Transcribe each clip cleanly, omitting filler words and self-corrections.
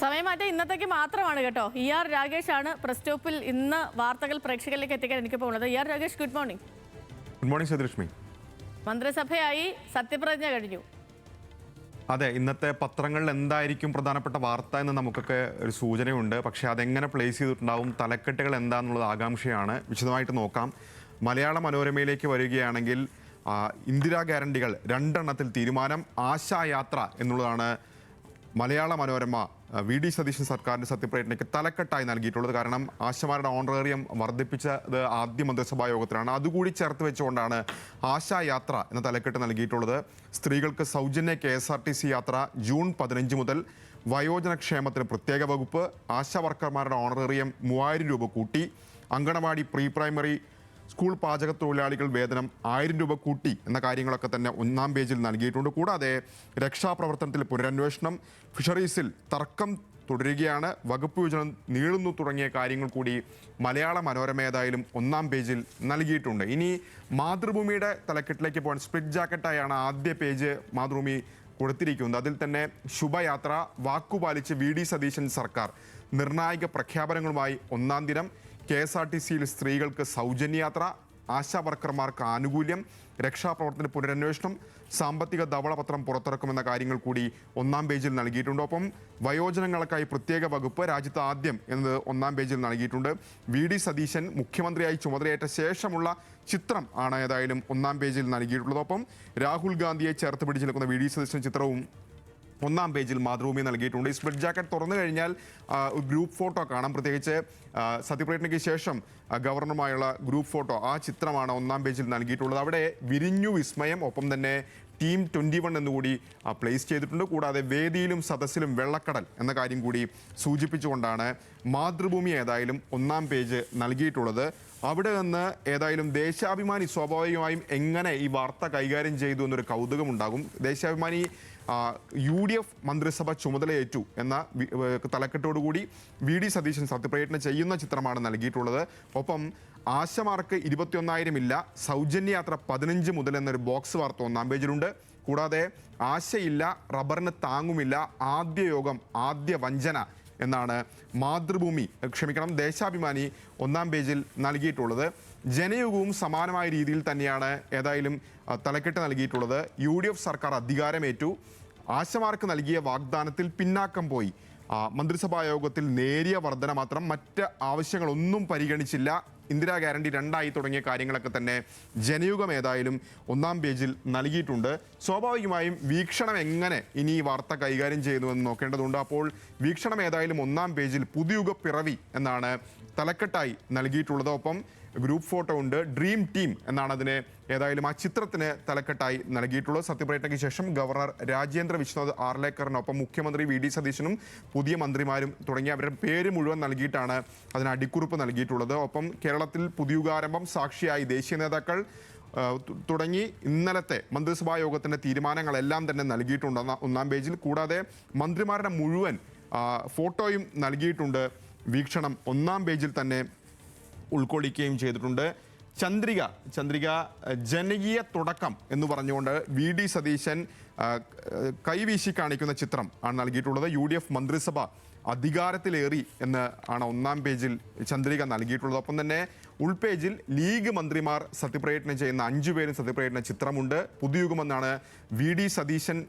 സമയമാറ്റം ഇന്നത്തേക്ക് മാത്രമാണ് കേട്ടോ. ER രാഗേഷാണ് പ്രസ് സ്റ്റോപ്പിൽ ഇന്ന് വാർത്തകൾ പ്രേക്ഷകരിലേക്ക് എത്തിക്കാൻ എനിക്കിപ്പോൾ ഉള്ളത്. ER Ragesh, good morning. Good morning Sathilakshmi. മന്ത്രിസഭയായി, സത്യപ്രതിജ്ഞ കഴിഞ്ഞു. അതെ, ഇന്നത്തെ പത്രങ്ങളിൽ എന്തായിരിക്കും പ്രധാനപ്പെട്ട വാർത്ത എന്ന് നമുക്കൊക്കെ ഒരു സൂചനയുണ്ട്. പക്ഷേ അതെങ്ങനെ പ്ലേസ് ചെയ്തിട്ടുണ്ടാവും, തലക്കെട്ടുകൾ എന്താണെന്നുള്ളത് ആകാംക്ഷയാണ്. വിശദമായിട്ട് നോക്കാം. മലയാള മനോരമയിലേക്ക് വരികയാണെങ്കിൽ ഇന്ദിരാ ഗ്യാരണ്ടികൾ 2 തീരുമാനം, ആശായാത്ര എന്നുള്ളതാണ് മലയാള മനോരമ VD സതീശൻ സർക്കാരിൻ്റെ സത്യപ്രതിജ്ഞയ്ക്ക് തലക്കെട്ടായി നൽകിയിട്ടുള്ളത്. കാരണം ആശമാരുടെ ഓണറേറിയം വർദ്ധിപ്പിച്ചത് ആദ്യ മന്ത്രിസഭാ യോഗത്തിലാണ്. അതുകൂടി ചേർത്ത് വെച്ചുകൊണ്ടാണ് ആശായാത്ര എന്ന തലക്കെട്ട് നൽകിയിട്ടുള്ളത്. സ്ത്രീകൾക്ക് സൗജന്യ KSRTC യാത്ര ജൂൺ 15 മുതൽ. വയോജനക്ഷേമത്തിന് പ്രത്യേക വകുപ്പ്. ആശാ വർക്കർമാരുടെ ഓണറേറിയം 3000 രൂപ കൂട്ടി. അങ്കണവാടി, പ്രീ പ്രൈമറി സ്കൂൾ പാചക തൊഴിലാളികൾ വേതനം 1000 രൂപ കൂട്ടി എന്ന കാര്യങ്ങളൊക്കെ തന്നെ 1-ാം പേജിൽ നൽകിയിട്ടുണ്ട്. കൂടാതെ രക്ഷാപ്രവർത്തനത്തിൽ പുനരന്വേഷണം, ഫിഷറീസിൽ തർക്കം തുടരുകയാണ്, വകുപ്പ് വിഭജനം നീളുന്നു തുടങ്ങിയ കാര്യങ്ങൾ കൂടി മലയാള മനോരമ ഏതായാലും 1-ാം പേജിൽ നൽകിയിട്ടുണ്ട്. ഇനി മാതൃഭൂമിയുടെ തലക്കെട്ടിലേക്ക് പോകാൻ സ്പ്ലിറ്റ് ജാക്കറ്റായാണ് ആദ്യ പേജ് മാതൃഭൂമി കൊടുത്തിരിക്കുന്നത്. അതിൽ തന്നെ ശുഭയാത്ര, വാക്കുപാലിച്ച് VD സതീശൻ സർക്കാർ, നിർണായക പ്രഖ്യാപനങ്ങളുമായി 1-ാം ദിനം. KSRTCയിൽ സ്ത്രീകൾക്ക് സൗജന്യയാത്ര, ആശാ വർക്കർമാർക്ക് ആനുകൂല്യം, രക്ഷാപ്രവർത്തന പുനരന്വേഷണം, സാമ്പത്തിക ധവളപത്രം പുറത്തിറക്കുമെന്ന കാര്യങ്ങൾ കൂടി 1-ാം പേജിൽ നൽകിയിട്ടുണ്ട്. ഒപ്പം വയോജനങ്ങൾക്കായി പ്രത്യേക വകുപ്പ് രാജ്യത്ത് ആദ്യം എന്നത് 1-ാം പേജിൽ നൽകിയിട്ടുണ്ട്. VD സതീശൻ മുഖ്യമന്ത്രിയായി ചുമതലയേറ്റ ശേഷമുള്ള ചിത്രം ആണ് ഏതായാലും 1-ാം പേജിൽ നൽകിയിട്ടുള്ളത്. ഒപ്പം രാഹുൽ ഗാന്ധിയെ ചേർത്ത് പിടിച്ച് നിൽക്കുന്ന VD സതീശൻ ചിത്രവും 1-ാം പേജിൽ മാതൃഭൂമി നൽകിയിട്ടുണ്ട്. ഈ സ്പ്ലിറ്റ് ജാക്കറ്റ് തുറന്നു കഴിഞ്ഞാൽ ഗ്രൂപ്പ് ഫോട്ടോ കാണാം. പ്രത്യേകിച്ച് സത്യപ്രതിജ്ഞയ്ക്ക് ശേഷം ഗവർണറുമായുള്ള ഗ്രൂപ്പ് ഫോട്ടോ, ആ ചിത്രമാണ് 1-ാം പേജിൽ നൽകിയിട്ടുള്ളത്. അവിടെ വിരിഞ്ഞു വിസ്മയം, ഒപ്പം തന്നെ ടീം 21 എന്നുകൂടി പ്ലേസ് ചെയ്തിട്ടുണ്ട്. കൂടാതെ വേദിയിലും സദസ്സിലും വെള്ളക്കടൽ എന്ന കാര്യം കൂടി സൂചിപ്പിച്ചുകൊണ്ടാണ് മാതൃഭൂമി ഏതായാലും 1-ാം പേജ് നൽകിയിട്ടുള്ളത്. അവിടെ നിന്ന് ഏതായാലും ദേശാഭിമാനി സ്വാഭാവികമായും എങ്ങനെ ഈ വാർത്ത കൈകാര്യം ചെയ്തു എന്നൊരു കൗതുകമുണ്ടാകും. ദേശാഭിമാനി UDF മന്ത്രിസഭ ചുമതലയേറ്റു എന്ന തലക്കെട്ടോടുകൂടി VD സതീശൻ സത്യപ്രതിജ്ഞ ചെയ്യുന്ന ചിത്രമാണ് നൽകിയിട്ടുള്ളത്. ഒപ്പം ആശമാർക്ക് 21,000 ഇല്ല, സൗജന്യയാത്ര 15 മുതൽ എന്നൊരു ബോക്സ് വാർത്ത 1-ാം പേജിലുണ്ട്. കൂടാതെ ആശയില്ല, റബ്ബറിന് താങ്ങുമില്ല, ആദ്യ യോഗം ആദ്യ വഞ്ചന എന്നാണ് ദേശാഭിമാനി 1-ാം പേജിൽ നൽകിയിട്ടുള്ളത്. ജനയുഗവും സമാനമായ രീതിയിൽ തന്നെയാണ് ഏതായാലും തലക്കെട്ട് നൽകിയിട്ടുള്ളത്. UDF സർക്കാർ അധികാരമേറ്റു, ആശമാർക്ക് നൽകിയ വാഗ്ദാനത്തിൽ പിന്നാക്കം പോയി, മന്ത്രിസഭാ യോഗത്തിൽ നേരിയ വർധന മാത്രം, മറ്റ് ആവശ്യങ്ങളൊന്നും പരിഗണിച്ചില്ല, ഇന്ദിരാ ഗ്യാരണ്ടി 2 തുടങ്ങിയ കാര്യങ്ങളൊക്കെ തന്നെ ജനയുഗം ഏതായാലും 1-ാം പേജിൽ നൽകിയിട്ടുണ്ട്. സ്വാഭാവികമായും വീക്ഷണം എങ്ങനെ ഇനി ഈ വാർത്ത കൈകാര്യം ചെയ്യുന്നുവെന്ന് നോക്കേണ്ടതുണ്ട്. അപ്പോൾ വീക്ഷണം ഏതായാലും 1-ാം പേജിൽ പുതുയുഗ പിറവി എന്നാണ് തലക്കെട്ടായി നൽകിയിട്ടുള്ളത്. ഒപ്പം ഗ്രൂപ്പ് ഫോട്ടോ ഉണ്ട്. ഡ്രീം ടീം എന്നാണ് അതിന് ഏതായാലും ആ ചിത്രത്തിന് തലക്കെട്ടായി നൽകിയിട്ടുള്ളത്. സത്യപ്രതിജ്ഞയ്ക്ക് ശേഷം ഗവർണർ രാജേന്ദ്ര വിശ്വനാഥ് ആർലേക്കറിനൊപ്പം മുഖ്യമന്ത്രി VD സതീശനും പുതിയ മന്ത്രിമാരും തുടങ്ങിയ അവരുടെ പേര് മുഴുവൻ നൽകിയിട്ടാണ് അതിന് അടിക്കുറിപ്പ് നൽകിയിട്ടുള്ളത്. ഒപ്പം കേരളത്തിൽ പുതിയുഗാരംഭം സാക്ഷിയായി ദേശീയ നേതാക്കൾ തുടങ്ങി ഇന്നലത്തെ മന്ത്രിസഭാ യോഗത്തിൻ്റെ തീരുമാനങ്ങളെല്ലാം തന്നെ നൽകിയിട്ടുണ്ട് 1-ാം പേജിൽ. കൂടാതെ മന്ത്രിമാരുടെ മുഴുവൻ ഫോട്ടോയും നൽകിയിട്ടുണ്ട്. വീക്ഷണം 1-ാം പേജിൽ തന്നെ ഉൾക്കൊള്ളിക്കുകയും ചെയ്തിട്ടുണ്ട്. ചന്ദ്രിക ജനകീയ തുടക്കം എന്ന് പറഞ്ഞുകൊണ്ട് VD സതീശൻ കൈവീശി കാണിക്കുന്ന ചിത്രം ആണ് നൽകിയിട്ടുള്ളത്. UDF മന്ത്രിസഭ അധികാരത്തിലേറി എന്ന് ആണ് 1-ാം പേജിൽ ചന്ദ്രിക നൽകിയിട്ടുള്ളത്. ഒപ്പം തന്നെ ഉൾപേജിൽ ലീഗ് മന്ത്രിമാർ സത്യപ്രതിജ്ഞ ചെയ്യുന്ന 5 പേരും സത്യപ്രതിജ്ഞ ചിത്രമുണ്ട്. പുതുയുഗമെന്നാണ് VD സതീശൻ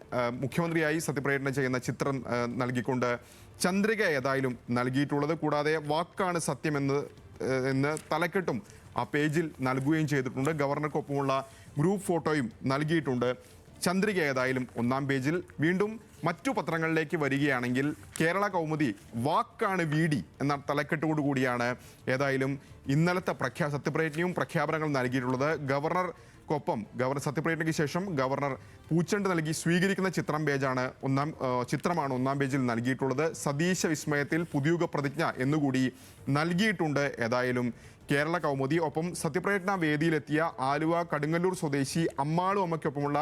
മുഖ്യമന്ത്രിയായി സത്യപ്രതിജ്ഞ ചെയ്യുന്ന ചിത്രം നൽകിക്കൊണ്ട് ചന്ദ്രിക ഏതായാലും നൽകിയിട്ടുള്ളത്. കൂടാതെ വാക്കാണ് സത്യമെന്ന് തലക്കെട്ടും ആ പേജിൽ നൽകുകയും ചെയ്തിട്ടുണ്ട്. ഗവർണർക്കൊപ്പമുള്ള ഗ്രൂപ്പ് ഫോട്ടോയും നൽകിയിട്ടുണ്ട്. ചന്ദ്രിക ഏതായാലും 1-ാം പേജിൽ. വീണ്ടും മറ്റു പത്രങ്ങളിലേക്ക് വരികയാണെങ്കിൽ കേരള കൗമുദി വാക്കാണ് VD എന്ന തലക്കെട്ടോടുകൂടിയാണ് ഏതായാലും ഇന്നലത്തെ സത്യപ്രതിജ്ഞയും പ്രഖ്യാപനങ്ങൾ നൽകിയിട്ടുള്ളത്. ഗവർണർ സത്യപ്രതിജ്ഞയ്ക്ക് ശേഷം ഗവർണർ പൂച്ചെണ്ട് നൽകി സ്വീകരിക്കുന്ന ചിത്രമാണ് 1-ാം പേജിൽ നൽകിയിട്ടുള്ളത്. സതീശ വിസ്മയത്തിൽ പുതുയുഗ പ്രതിജ്ഞ എന്നുകൂടി നൽകിയിട്ടുണ്ട് ഏതായാലും കേരള കൗമുദി. ഒപ്പം സത്യപ്രതിജ്ഞാ വേദിയിലെത്തിയ ആലുവ കടുങ്ങല്ലൂർ സ്വദേശി അമ്മാളു അമ്മയ്ക്കൊപ്പമുള്ള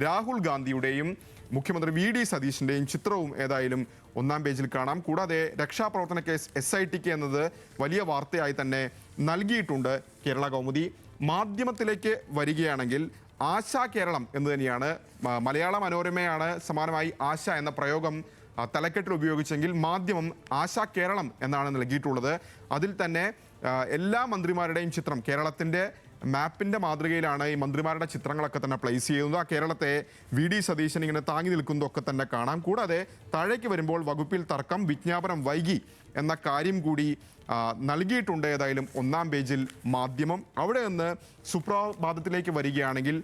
രാഹുൽ ഗാന്ധിയുടെയും മുഖ്യമന്ത്രി VD സതീശിൻ്റെയും ചിത്രവും ഏതായാലും 1-ാം പേജിൽ കാണാം. കൂടാതെ രക്ഷാപ്രവർത്തന കേസ് SITക്ക് എന്നത് വലിയ വാർത്തയായി തന്നെ നൽകിയിട്ടുണ്ട് കേരള കൗമുദി. മാധ്യമത്തിലേക്ക് വരികയാണെങ്കിൽ ആശാ കേരളം എന്ന് തന്നെയാണ്. മലയാള മനോരമയാണ് സമാനമായി ആശ എന്ന പ്രയോഗം തലക്കെട്ടിൽ ഉപയോഗിച്ചെങ്കിൽ മാധ്യമം ആശാ കേരളം എന്നാണ് നൽകിയിട്ടുള്ളത്. അതിൽ തന്നെ എല്ലാ മന്ത്രിമാരുടെയും ചിത്രം കേരളത്തിൻ്റെ മാപ്പിൻ്റെ മാതൃകയിലാണ് ഈ മന്ത്രിമാരുടെ ചിത്രങ്ങളൊക്കെ തന്നെ പ്ലേസ് ചെയ്യുന്നത്. ആ കേരളത്തെ വി.ഡി. സതീശൻ ഇങ്ങനെ താങ്ങി നിൽക്കുന്നതൊക്കെ തന്നെ കാണാം. കൂടാതെ താഴേക്ക് വരുമ്പോൾ വകുപ്പിൽ തർക്കം, വിജ്ഞാപനം വൈകി എന്ന കാര്യം കൂടി നൽകിയിട്ടുണ്ട്. ഏതായാലും ഒന്നാം പേജിൽ മാധ്യമം. അവിടെ നിന്ന് സുപ്രഭാതത്തിലേക്ക് വരികയാണെങ്കിൽ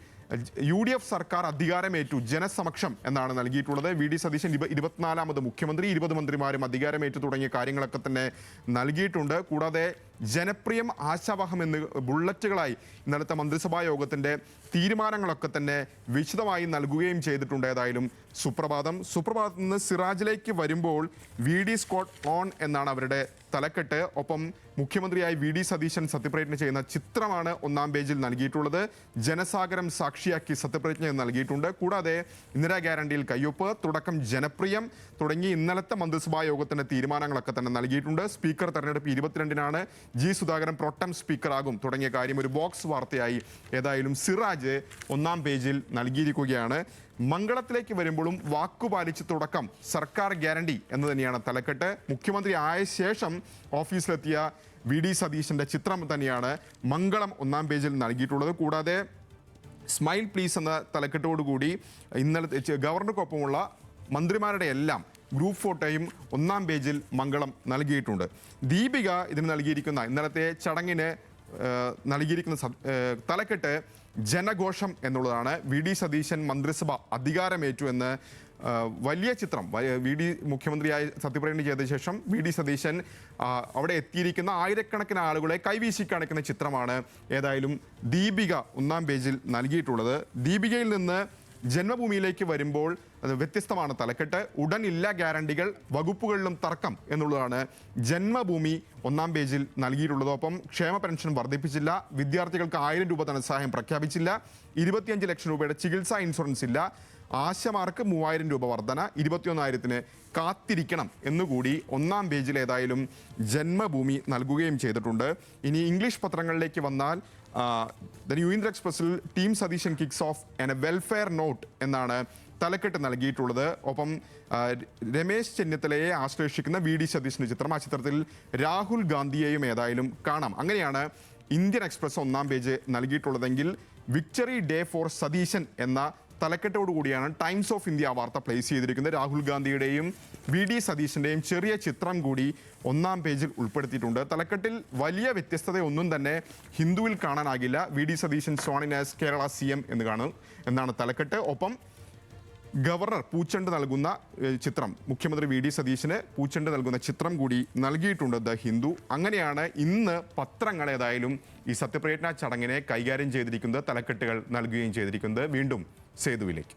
UDF സർക്കാർ അധികാരമേറ്റു ജനസമക്ഷം എന്നാണ് നൽകിയിട്ടുള്ളത്. വി.ഡി. സതീശൻ 24ാമത് മുഖ്യമന്ത്രി, 20 മന്ത്രിമാരും അധികാരമേറ്റു തുടങ്ങിയ കാര്യങ്ങളൊക്കെ തന്നെ നൽകിയിട്ടുണ്ട്. കൂടാതെ ജനപ്രിയം ആശാവഹം എന്ന് ബുള്ളറ്റുകളായി ഇന്നലത്തെ മന്ത്രിസഭാ യോഗത്തിൻ്റെ തീരുമാനങ്ങളൊക്കെ തന്നെ വിശദമായി നൽകുകയും ചെയ്തിട്ടുണ്ട്. ഏതായാലും സുപ്രഭാതത്തിൽ നിന്ന് സിറാജിലേക്ക് വരുമ്പോൾ വി.ഡി. സ്ക്വാഡ് ഓൺ എന്നാണ് അവരുടെ തലക്കെട്ട്. ഒപ്പം മുഖ്യമന്ത്രിയായി വി.ഡി. സതീശൻ സത്യപ്രതിജ്ഞ ചെയ്യുന്ന ചിത്രമാണ് ഒന്നാം പേജിൽ നൽകിയിട്ടുള്ളത്. ജനസാഗരം സാക്ഷിയാക്കി സത്യപ്രതിജ്ഞ നൽകിയിട്ടുണ്ട്. കൂടാതെ ഇന്ദിരാ ഗ്യാരണ്ടിയിൽ കയ്യൊപ്പ്, തുടക്കം ജനപ്രിയം തുടങ്ങി ഇന്നലത്തെ മന്ത്രിസഭാ യോഗത്തിന്റെ തീരുമാനങ്ങളൊക്കെ തന്നെ നൽകിയിട്ടുണ്ട്. സ്പീക്കർ തെരഞ്ഞെടുപ്പ് 22-നാണ്. ജി സുധാകരൻ പ്രോട്ടം സ്പീക്കറാകും തുടങ്ങിയ കാര്യം ഒരു ബോക്സ് വാർത്തയായി ഏതായാലും സിറാജ് ഒന്നാം പേജിൽ നൽകിയിരിക്കുകയാണ്. മംഗളത്തിലേക്ക് വരുമ്പോഴും വാക്കുപാലിച്ച് തുടക്കം, സർക്കാർ ഗ്യാരണ്ടി എന്ന് തന്നെയാണ് തലക്കെട്ട്. മുഖ്യമന്ത്രി ആയ ശേഷം ഓഫീസിലെത്തിയ വി.ഡി. സതീശന്റെ ചിത്രം തന്നെയാണ് മംഗളം ഒന്നാം പേജിൽ നൽകിയിട്ടുള്ളത്. കൂടാതെ സ്മൈൽ പ്ലീസ് എന്ന തലക്കെട്ടോടുകൂടി ഇന്നലത്തെ ഗവർണർക്കൊപ്പമുള്ള മന്ത്രിമാരുടെ എല്ലാം ഗ്രൂപ്പ് ഫോട്ടോയും ഒന്നാം പേജിൽ മംഗളം നൽകിയിട്ടുണ്ട്. ദീപിക ഇതിന് നൽകിയിരിക്കുന്ന ഇന്നലത്തെ ചടങ്ങിന് നൽകിയിരിക്കുന്ന തലക്കെട്ട് ജനഘോഷം എന്നുള്ളതാണ്. വി.ഡി. സതീശൻ മന്ത്രിസഭ അധികാരമേറ്റു എന്ന് വലിയ ചിത്രം. വി.ഡി. മുഖ്യമന്ത്രിയായി സത്യപ്രതിജ്ഞ ചെയ്ത ശേഷം വി.ഡി. സതീശൻ അവിടെ എത്തിയിരിക്കുന്ന ആയിരക്കണക്കിന് ആളുകളെ കൈവീശി കാണിക്കുന്ന ചിത്രമാണ് ഏതായാലും ദീപിക ഒന്നാം പേജിൽ നൽകിയിട്ടുള്ളത്. ദീപികയിൽ നിന്ന് ജന്മഭൂമിയിലേക്ക് വരുമ്പോൾ അത് വ്യത്യസ്തമാണ് തലക്കെട്ട്. ഉടനില്ല ഗ്യാരണ്ടികൾ, വകുപ്പുകളിലും തർക്കം എന്നുള്ളതാണ് ജന്മഭൂമി ഒന്നാം പേജിൽ നൽകിയിട്ടുള്ളത്. ഒപ്പം ക്ഷേമ പെൻഷൻ വർദ്ധിപ്പിച്ചില്ല, വിദ്യാർത്ഥികൾക്ക് 1000 രൂപ ധനസഹായം പ്രഖ്യാപിച്ചില്ല, 25 ലക്ഷം രൂപയുടെ ചികിത്സാ ഇൻഷുറൻസ് ഇല്ല, ആശമാർക്ക് 3000 രൂപ വർധന, 21,000-ന് കാത്തിരിക്കണം എന്നുകൂടി ഒന്നാം പേജിൽ ഏതായാലും ജന്മഭൂമി നൽകുകയും ചെയ്തിട്ടുണ്ട്. ഇനി ഇംഗ്ലീഷ് പത്രങ്ങളിലേക്ക് വന്നാൽ ദ ന്യൂ ഇന്ത്യൻ എക്സ്പ്രസിൽ team Satheesan kicks off on a welfare note എന്നാണ് തലക്കെട്ട് നൽകിയിട്ടുള്ളത്. ഒപ്പം രമേശ് ചെന്നിത്തലയെ ആശ്ലേഷിക്കുന്ന വി.ഡി. സതീശന്റെ ചിത്രം, ആ ചിത്രത്തിൽ രാഹുൽ ഗാന്ധിയെയും ഏതായാലും കാണാം. അങ്ങനെയാണ് ഇന്ത്യൻ എക്സ്പ്രസ് ഒന്നാം പേജ് നൽകിയിട്ടുള്ളതെങ്കിൽ വിക്ടറി ഡേ ഫോർ സതീശൻ എന്ന തലക്കെട്ടോടു കൂടിയാണ് ടൈംസ് ഓഫ് ഇന്ത്യ വാർത്ത പ്ലേസ് ചെയ്തിരിക്കുന്നത്. രാഹുൽ ഗാന്ധിയുടെയും വി.ഡി. സതീശന്റെയും ചെറിയ ചിത്രം കൂടി ഒന്നാം പേജിൽ ഉൾപ്പെടുത്തിയിട്ടുണ്ട്. തലക്കെട്ടിൽ വലിയ വ്യത്യസ്തതയൊന്നും തന്നെ ഹിന്ദുവിൽ കാണാനാകില്ല. VD. Satheesan sworn as Kerala CM എന്നാണ് തലക്കെട്ട്. ഒപ്പം ഗവർണർ പൂച്ചെണ്ട് നൽകുന്ന ചിത്രം, മുഖ്യമന്ത്രി വി.ഡി. സതീശന് പൂച്ചെണ്ട് നൽകുന്ന ചിത്രം കൂടി നൽകിയിട്ടുണ്ട് ദ ഹിന്ദു. അങ്ങനെയാണ് ഇന്ന് പത്രങ്ങൾ ഏതായാലും ഈ സത്യപ്രതിജ്ഞാ ചടങ്ങിനെ കൈകാര്യം ചെയ്തിരിക്കുന്നത്, തലക്കെട്ടുകൾ നൽകുകയും ചെയ്തിരിക്കുന്നത്. വീണ്ടും സേതുവിലേക്ക്.